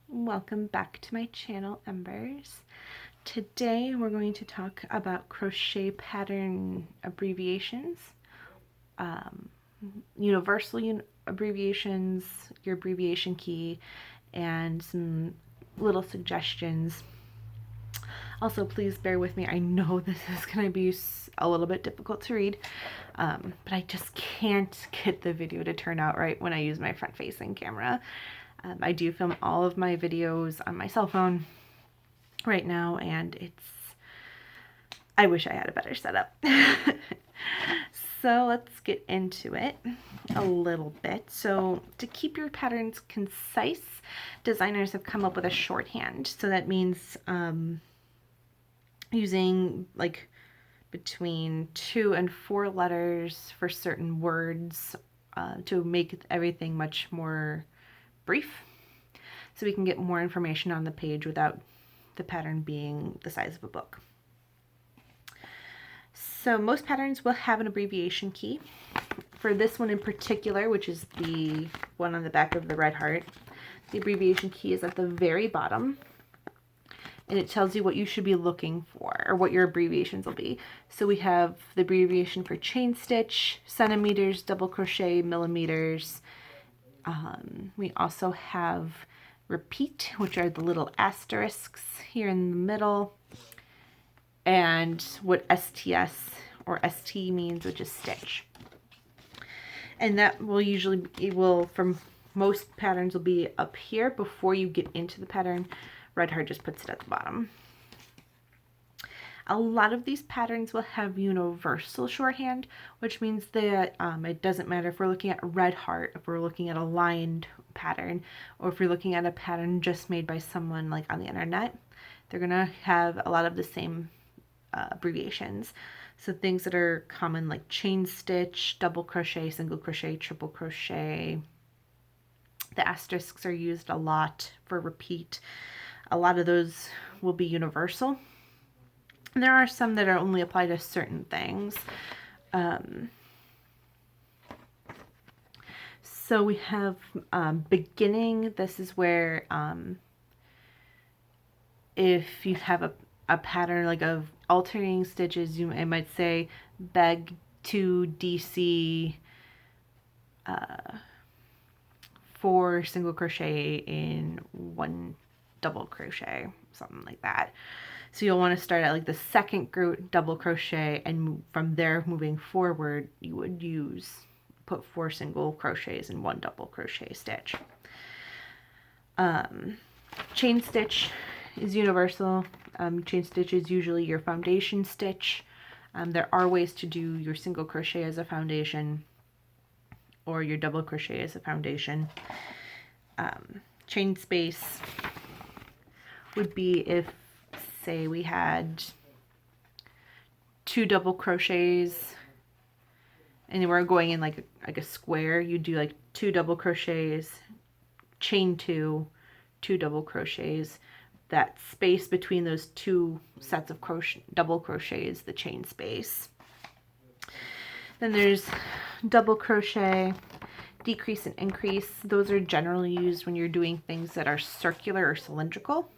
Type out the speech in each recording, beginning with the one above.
Welcome back to my channel, Embers. Today we're going to talk about crochet pattern abbreviations, um, universal abbreviations, your abbreviation key, and some little suggestions. Also, please bear with me. I know this is going to be a little bit difficult to read, but I just can't get the video to turn out right when I use my front-facing camera. I do film all of my videos on my cell phone right now, and I wish I had a better setup. So let's get into it a little bit. So to keep your patterns concise, designers have come up with a shorthand. So that means using like between 2 and 4 letters for certain words to make everything much more brief, so we can get more information on the page without the pattern being the size of a book. So most patterns will have an abbreviation key. For this one in particular, which is the one on the back of the red heart, the abbreviation key is at the very bottom, and it tells you what you should be looking for, or what your abbreviations will be. So we have the abbreviation for chain stitch, centimeters, double crochet, millimeters. We also have repeat, which are the little asterisks here in the middle, and what STS or ST means, which is stitch. And that will usually, from most patterns, will be up here before you get into the pattern. Red Heart just puts it at the bottom. A lot of these patterns will have universal shorthand, which means that it doesn't matter if we're looking at Red Heart, if we're looking at a lined pattern, or if you're looking at a pattern just made by someone like on the internet. They're gonna have a lot of the same abbreviations. So things that are common like chain stitch, double crochet, single crochet, triple crochet. The asterisks are used a lot for repeat. A lot of those will be universal. And there are some that are only applied to certain things. So we have beginning. This is where if you have a pattern like of alternating stitches, I might say beg to DC 4 single crochet in 1 double crochet, something like that. So you'll want to start at like the second double crochet, and from there moving forward you would put 4 single crochets in 1 double crochet stitch. Chain stitch is universal. Chain stitch is usually your foundation stitch. There are ways to do your single crochet as a foundation or your double crochet as a foundation. Chain space would be if, say, we had 2 double crochets and we're going in like a square. You do like 2 double crochets, chain 2 double crochets. That space between those 2 sets of double crochets, the chain space. Then there's double crochet, decrease and increase. Those are generally used when you're doing things that are circular or cylindrical.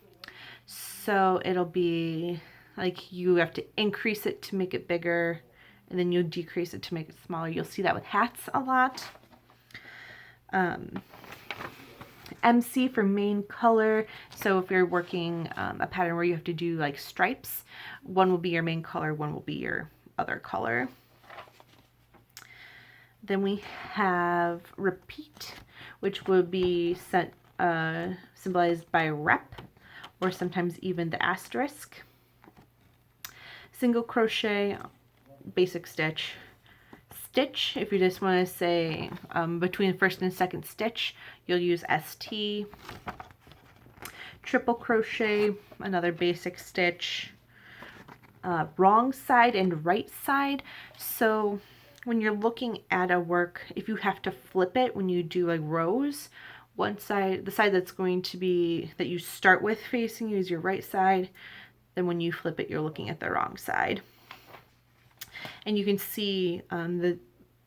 So it'll be like you have to increase it to make it bigger, and then you'll decrease it to make it smaller. You'll see that with hats a lot. MC for main color. So if you're working a pattern where you have to do like stripes, one will be your main color, one will be your other color. Then we have repeat, which would be symbolized by rep, or sometimes even the asterisk. Single crochet, basic stitch. Stitch, if you just want to say between first and second stitch, you'll use ST. Triple crochet, another basic stitch. Wrong side and right side. So when you're looking at a work, if you have to flip it when you do like rows, one side, the side that's going to be, that you start with facing you, is your right side. Then when you flip it, you're looking at the wrong side. And you can see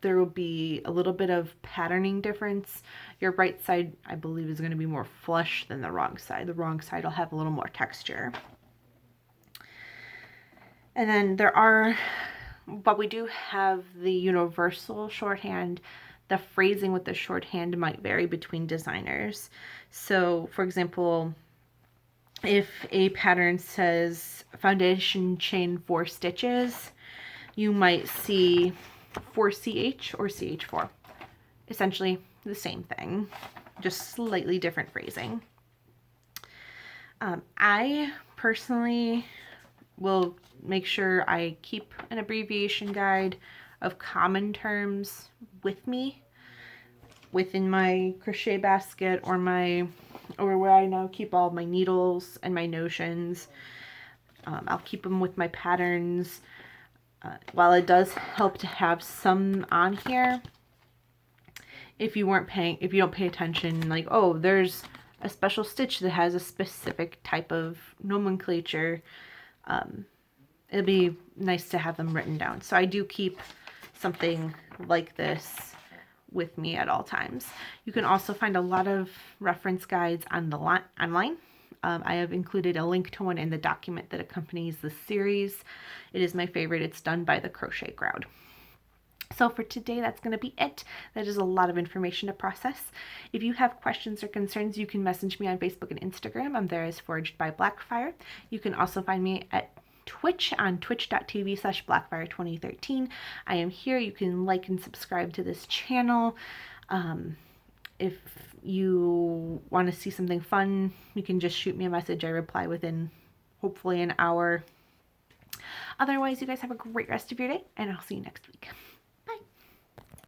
there will be a little bit of patterning difference. Your right side, I believe, is going to be more flush than the wrong side. The wrong side will have a little more texture. And then but we do have the universal shorthand. The phrasing with the shorthand might vary between designers. So, for example, if a pattern says foundation chain 4 stitches, you might see 4CH or CH4. Essentially the same thing, just slightly different phrasing. I personally will make sure I keep an abbreviation guide of common terms with me within my crochet basket or where I now keep all of my needles and my notions. I'll keep them with my patterns. While it does help to have some on here, if you don't pay attention, like, oh, there's a special stitch that has a specific type of nomenclature, it'd be nice to have them written down. So I do keep something like this with me at all times. You can also find a lot of reference guides online. I have included a link to one in the document that accompanies the series. It is my favorite. It's done by the Crochet Crowd. So for today, that's going to be it. That is a lot of information to process. If you have questions or concerns, you can message me on Facebook and Instagram. I'm there as Forged by Blackfire. You can also find me at Twitch on twitch.tv/Blackfire2013. I am here. You can like and subscribe to this channel. If you want to see something fun, you can just shoot me a message. I reply within hopefully an hour. Otherwise, you guys have a great rest of your day, and I'll see you next week.